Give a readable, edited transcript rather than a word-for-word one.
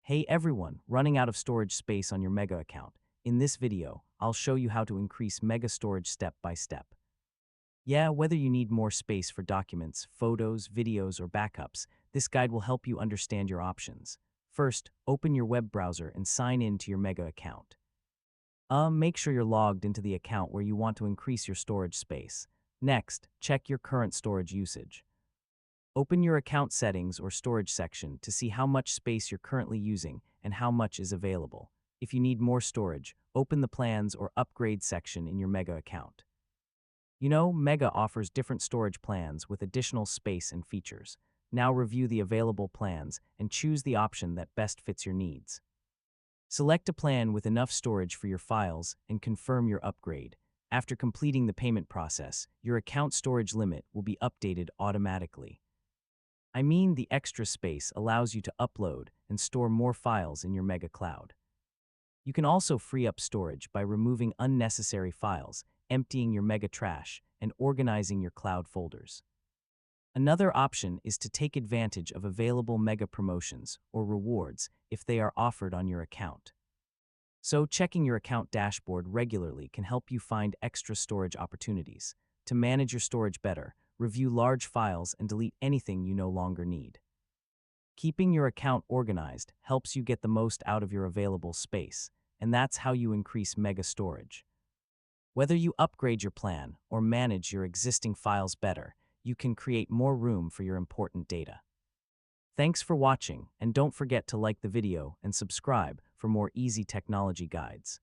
Hey everyone, running out of storage space on your Mega account. In this video, I'll show you how to increase Mega storage step by step. Yeah, whether you need more space for documents, photos, videos, or backups, this guide will help you understand your options. First, open your web browser and sign in to your Mega account. Make sure you're logged into the account where you want to increase your storage space. Next, check your current storage usage. Open your account settings or storage section to see how much space you're currently using and how much is available. If you need more storage, open the plans or upgrade section in your Mega account. You know, Mega offers different storage plans with additional space and features. Now review the available plans and choose the option that best fits your needs. Select a plan with enough storage for your files and confirm your upgrade. After completing the payment process, your account storage limit will be updated automatically. I mean, the extra space allows you to upload and store more files in your Mega Cloud. You can also free up storage by removing unnecessary files, emptying your Mega trash, and organizing your cloud folders. Another option is to take advantage of available Mega promotions or rewards if they are offered on your account. So, checking your account dashboard regularly can help you find extra storage opportunities. To manage your storage better, review large files and delete anything you no longer need. Keeping your account organized helps you get the most out of your available space, and that's how you increase Mega storage. Whether you upgrade your plan or manage your existing files better, you can create more room for your important data. Thanks for watching, and don't forget to like the video and subscribe for more easy technology guides.